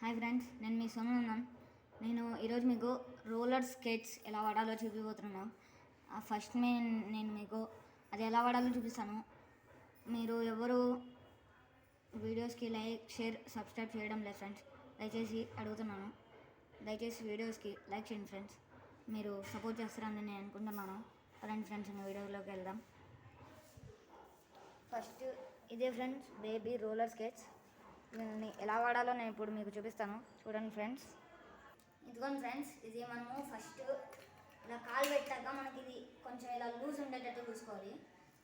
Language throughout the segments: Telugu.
హాయ్ ఫ్రెండ్స్, నేను మీ సోను ఉన్నాను. నేను ఈరోజు మీకు రోలర్ స్కేట్స్ ఎలా వాడాలో చూపిపోతున్నాను. ఫస్ట్ నేను మీకు అది ఎలా వాడాలో చూపిస్తాను. మీరు ఎవరు వీడియోస్కి లైక్, షేర్, సబ్స్క్రైబ్ చేయడం లేదు ఫ్రెండ్స్. దయచేసి అడుగుతున్నాను, దయచేసి వీడియోస్కి లైక్ చేయండి ఫ్రెండ్స్. మీరు సపోర్ట్ చేస్తారని నేను అనుకుంటున్నాను. రండి ఫ్రెండ్స్, ఇంకా వీడియోలోకి వెళ్దాం. ఫస్ట్ ఇదే ఫ్రెండ్స్, బేబీ రోలర్ స్కేట్స్. దీన్ని ఎలా వాడాలో నేను ఇప్పుడు మీకు చూపిస్తాను. చూడండి ఫ్రెండ్స్. ఇదిగోండి ఫ్రెండ్స్, ఇది మనము ఫస్ట్ ఇలా కాలు పెట్టాక మనకి ఇది కొంచెం ఇలా లూజ్ ఉండేటట్టు చూసుకోవాలి.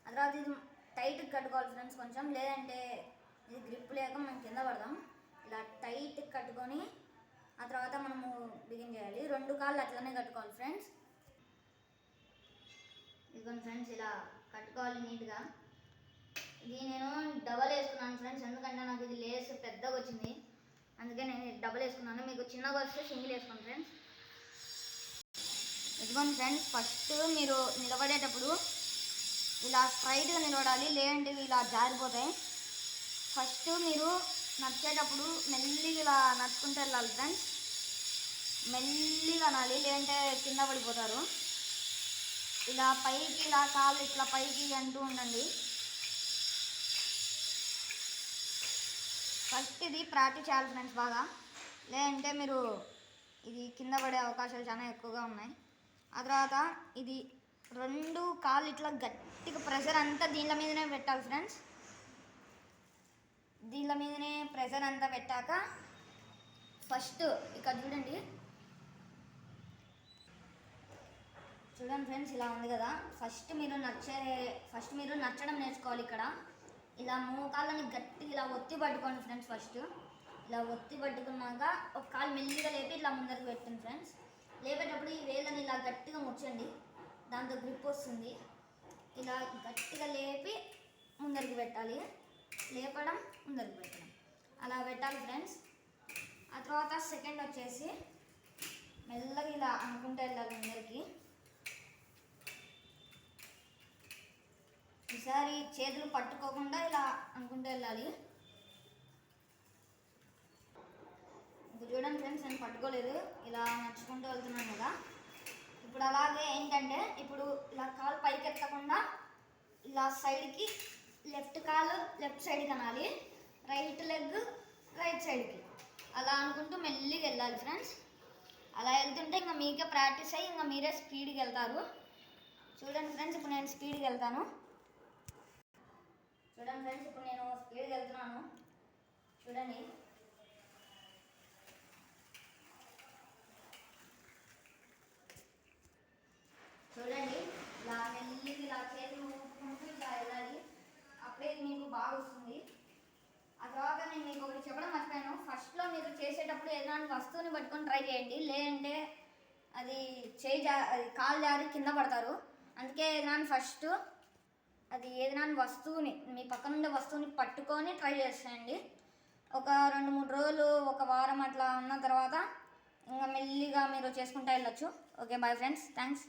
ఆ తర్వాత ఇది టైట్గా కట్టుకోవాలి ఫ్రెండ్స్ కొంచెం, లేదంటే ఇది గ్రిప్ లేక మనం కింద పడదాం. ఇలా టైట్గా కట్టుకొని ఆ తర్వాత మనము బిగిన్ చేయాలి. రెండు కాళ్ళు అట్లనే కట్టుకోవాలి ఫ్రెండ్స్. ఇదిగోండి ఫ్రెండ్స్, ఇలా కట్టుకోవాలి నీట్గా. ఇది నేను డబల్ వేసుకున్నాను ఫ్రెండ్స్, ఎందుకంటే నాకు ఇది లేస్ పెద్దగా వచ్చింది, అందుకే నేను డబల్ వేసుకున్నాను. మీకు చిన్నగా వస్తే సింగిల్ వేసుకోండి ఫ్రెండ్స్. ఇదిగోండి ఫ్రెండ్స్, ఫస్ట్ మీరు నిలబడేటప్పుడు ఇలా స్ట్రైట్గా నిలబడాలి, లేదంటే ఇలా జారిపోతాయి. ఫస్ట్ మీరు నడిచేటప్పుడు మెల్లిగా ఇలా నడుచుకుంటూ వెళ్ళాలి ఫ్రెండ్స్. మెల్లిగా అనాలి, లేదంటే కింద పడిపోతారు. ఇలా పైకి ఇలా కాళ్ళు ఇట్లా పైకి అంటూ ఉండండి. ఫస్ట్ ఇది ప్రాక్టీస్ చేయాలి ఫ్రెండ్స్ బాగా, లేదంటే మీరు ఇది కింద పడే అవకాశాలు చాలా ఎక్కువగా ఉన్నాయి. ఆ తర్వాత ఇది రెండు కాళ్ళు ఇట్లా గట్టిగా ప్రెషర్ అంతా దీనిల మీదనే పెట్టాలి ఫ్రెండ్స్. దీనిల మీదనే ప్రెషర్ అంతా పెట్టాక ఫస్ట్ ఇక్కడ చూడండి ఫ్రెండ్స్, ఇలా ఉంది కదా. ఫస్ట్ మీరు నచ్చడం నేర్చుకోవాలి. ఇక్కడ ఇలా మోకాళ్ళని గట్టిగా ఇలా ఒత్తి పట్టుకోండి ఫ్రెండ్స్. ఫస్ట్ ఇలా ఒత్తి పట్టుకున్నాక ఒక కాలు మెల్లిగా లేపి ఇట్లా ముందరికి పెట్టండి ఫ్రెండ్స్. లేపేటప్పుడు ఈ వేళ్ళని ఇలా గట్టిగా ముచ్చండి, దాంతో గ్రిప్ వస్తుంది. ఇలా గట్టిగా లేపి ముందరికి పెట్టాలి, లేపడం ముందరికి పెట్టడం, అలా పెట్టాలి ఫ్రెండ్స్. ఆ తర్వాత సెకండ్ వచ్చేసి మెల్లగా ఇలా అనుకుంటూ వెళ్ళాలి ముందరికి. ఈసారి చేతులు పట్టుకోకుండా ఇలా అనుకుంటూ వెళ్ళాలి. ఇప్పుడు చూడండి ఫ్రెండ్స్, నేను పట్టుకోలేదు, ఇలా నడుచుకుంటూ వెళ్తున్నాను కదా. ఇప్పుడు అలాగే ఏంటంటే ఇప్పుడు ఇలా కాలు పైకి ఎత్తకుండా ఇలా సైడ్కి, లెఫ్ట్ కాలు లెఫ్ట్ సైడ్కి అనాలి, రైట్ లెగ్ రైట్ సైడ్కి, అలా అనుకుంటూ మెల్లిగా వెళ్ళాలి ఫ్రెండ్స్. అలా వెళ్తుంటే ఇంకా మీకే ప్రాక్టీస్ అయ్యి ఇంకా మీరే స్పీడ్కి వెళ్తారు. చూడండి ఫ్రెండ్స్, ఇప్పుడు నేను స్పీడ్కి వెళ్తాను. చూడండి ఫ్రెండ్స్, ఇప్పుడు నేను స్పీడ్గా వెళ్తున్నాను. చూడండి, చూడండి ఇలా మెల్లిగా ఇలా చేతులు ఊపుకుంటూ ఇలా వెళ్ళాలి, అప్పుడే మీకు బాగా వస్తుంది. ఆ తర్వాత నేను మీకు ఒకటి చెప్పడం మర్చిపోయాను. ఫస్ట్లో మీరు చేసేటప్పుడు ఏదైనా వస్తువుని పట్టుకొని ట్రై చేయండి, లేదంటే అది కాలు జారి కింద పడతారు. అందుకే ఏదైనా ఫస్ట్ ఏదైనా వస్తువుని, మీ పక్కన ఉండే వస్తువుని పట్టుకొని ట్రై చేసేయండి. ఒక 2-3 రోజులు, ఒక వారం అట్లా ఉన్న తర్వాత ఇంకా మెల్లిగా మీరు చేసుకుంటూ వెళ్ళొచ్చు. Okay, bye friends, thanks.